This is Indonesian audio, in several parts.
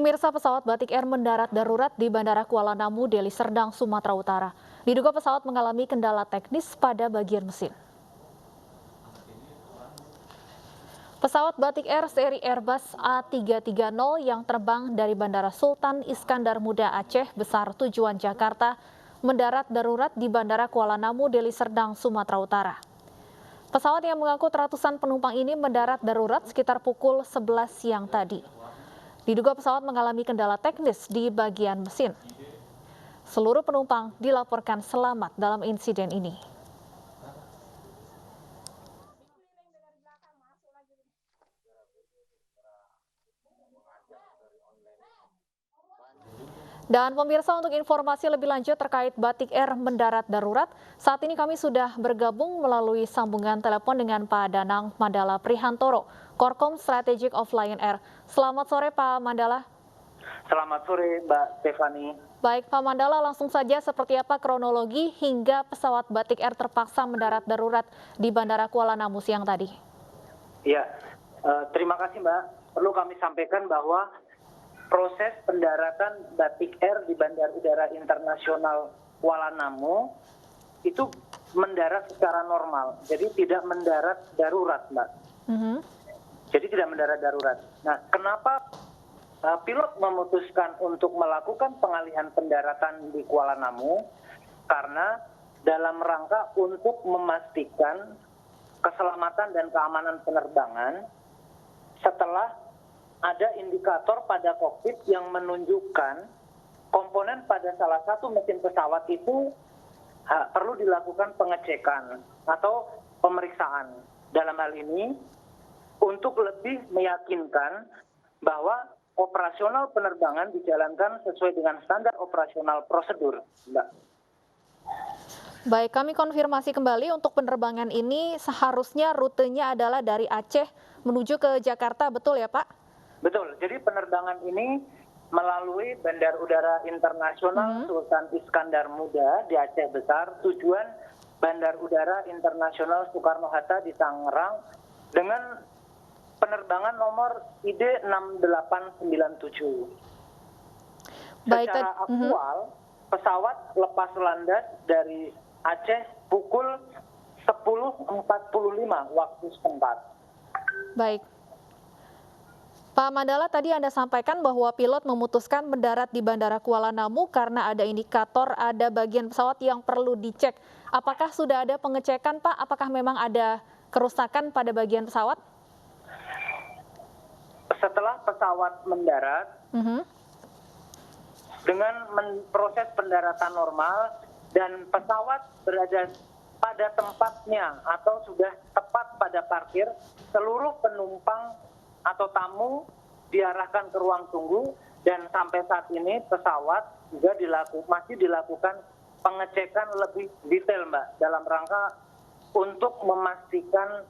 Pemirsa, pesawat Batik Air mendarat darurat di Bandara Kuala Namu, Deli Serdang, Sumatera Utara. Diduga pesawat mengalami kendala teknis pada bagian mesin. Pesawat Batik Air seri Airbus A330 yang terbang dari Bandara Sultan Iskandar Muda Aceh besar tujuan Jakarta mendarat darurat di Bandara Kuala Namu, Deli Serdang, Sumatera Utara. Pesawat yang mengangkut ratusan penumpang ini mendarat darurat sekitar pukul 11 siang tadi. Diduga pesawat mengalami kendala teknis di bagian mesin. Seluruh penumpang dilaporkan selamat dalam insiden ini. Dan pemirsa, untuk informasi lebih lanjut terkait Batik Air mendarat darurat, saat ini kami sudah bergabung melalui sambungan telepon dengan Pak Danang Mandala Prihantoro, Korkom Strategic of Lion Air. Selamat sore Pak Mandala. Selamat sore Mbak Stefani. Baik Pak Mandala, langsung saja seperti apa kronologi hingga pesawat Batik Air terpaksa mendarat darurat di Bandara Kuala Namu siang tadi? Ya, terima kasih Mbak. Perlu kami sampaikan bahwa proses pendaratan Batik Air di Bandara Udara Internasional Kuala Namu itu mendarat secara normal, jadi tidak mendarat darurat, Mbak. Jadi tidak mendarat darurat. Nah, kenapa pilot memutuskan untuk melakukan pengalihan pendaratan di Kuala Namu? Karena dalam rangka untuk memastikan keselamatan dan keamanan penerbangan setelah ada indikator pada kokpit yang menunjukkan komponen pada salah satu mesin pesawat itu perlu dilakukan pengecekan atau pemeriksaan. Dalam hal ini untuk lebih meyakinkan bahwa operasional penerbangan dijalankan sesuai dengan standar operasional prosedur, Mbak. Baik, kami konfirmasi kembali untuk penerbangan ini seharusnya rutenya adalah dari Aceh menuju ke Jakarta, betul ya Pak? Betul, jadi penerbangan ini melalui Bandara Udara Internasional Sultan Iskandar Muda di Aceh Besar, tujuan Bandara Udara Internasional Soekarno-Hatta di Tangerang dengan penerbangan nomor ID 6897. Secara aktual, pesawat lepas landas dari Aceh pukul 10.45 waktu setempat. Baik. Pak Mandala, tadi Anda sampaikan bahwa pilot memutuskan mendarat di Bandara Kuala Namu karena ada indikator ada bagian pesawat yang perlu dicek. Apakah sudah ada pengecekan, Pak? Apakah memang ada kerusakan pada bagian pesawat? Setelah pesawat mendarat, dengan proses pendaratan normal dan pesawat berada pada tempatnya atau sudah tepat pada parkir, seluruh penumpang atau tamu diarahkan ke ruang tunggu dan sampai saat ini pesawat juga masih dilakukan pengecekan lebih detail, Mbak, dalam rangka untuk memastikan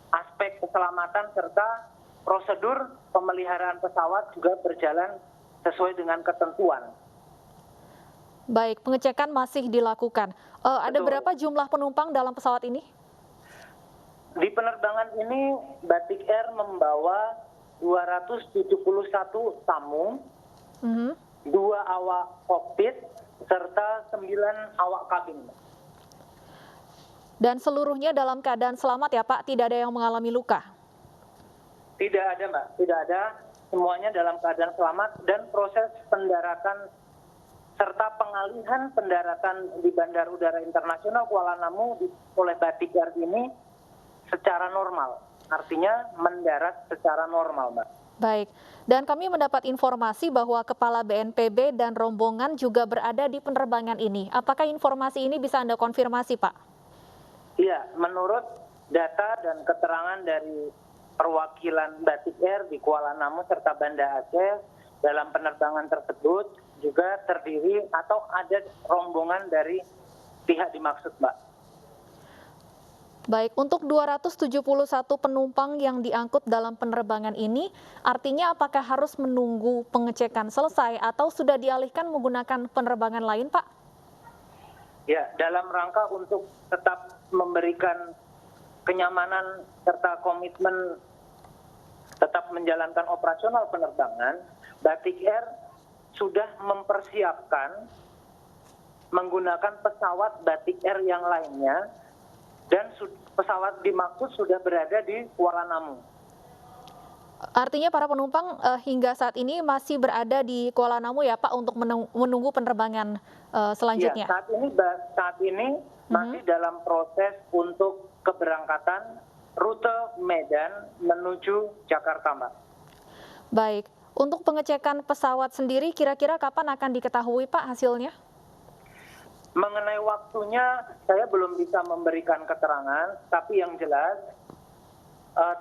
aspek keselamatan serta prosedur pemeliharaan pesawat juga berjalan sesuai dengan ketentuan. Baik, pengecekan masih dilakukan. Ada berapa jumlah penumpang dalam pesawat ini? Di penerbangan ini Batik Air membawa 271 tamu, 2 awak kokpit, serta 9 awak kabin. Dan seluruhnya dalam keadaan selamat ya Pak, tidak ada yang mengalami luka? Tidak ada Mbak, tidak ada. Semuanya dalam keadaan selamat dan proses pendaratan serta pengalihan pendaratan di Bandara Udara Internasional Kuala Namu oleh Batik Air ini secara normal, artinya mendarat secara normal, Mbak. Baik, dan kami mendapat informasi bahwa Kepala BNPB dan rombongan juga berada di penerbangan ini. Apakah informasi ini bisa Anda konfirmasi, Pak? Iya, menurut data dan keterangan dari perwakilan Batik Air di Kuala Namu serta Banda Aceh, dalam penerbangan tersebut juga terdiri atau ada rombongan dari pihak dimaksud, Mbak. Baik, untuk 271 penumpang yang diangkut dalam penerbangan ini, artinya apakah harus menunggu pengecekan selesai atau sudah dialihkan menggunakan penerbangan lain, Pak? Ya, dalam rangka untuk tetap memberikan kenyamanan serta komitmen tetap menjalankan operasional penerbangan, Batik Air sudah mempersiapkan menggunakan pesawat Batik Air yang lainnya dan pesawat dimaksud sudah berada di Kuala Namu. Artinya para penumpang hingga saat ini masih berada di Kuala Namu ya Pak untuk menunggu penerbangan selanjutnya? Ya, saat ini masih dalam proses untuk keberangkatan rute Medan menuju Jakarta, Mbak. Baik, untuk pengecekan pesawat sendiri kira-kira kapan akan diketahui Pak hasilnya? Mengenai waktunya saya belum bisa memberikan keterangan, tapi yang jelas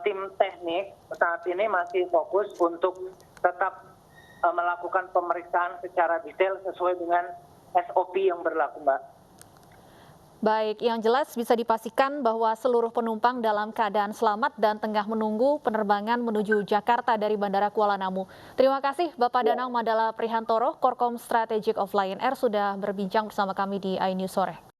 tim teknik saat ini masih fokus untuk tetap melakukan pemeriksaan secara detail sesuai dengan SOP yang berlaku, Mbak. Baik, yang jelas bisa dipastikan bahwa seluruh penumpang dalam keadaan selamat dan tengah menunggu penerbangan menuju Jakarta dari Bandara Kuala Namu. Terima kasih Bapak Danang Madala Prihantoro, Korkom Strategic of Lion Air sudah berbincang bersama kami di iNews Sore.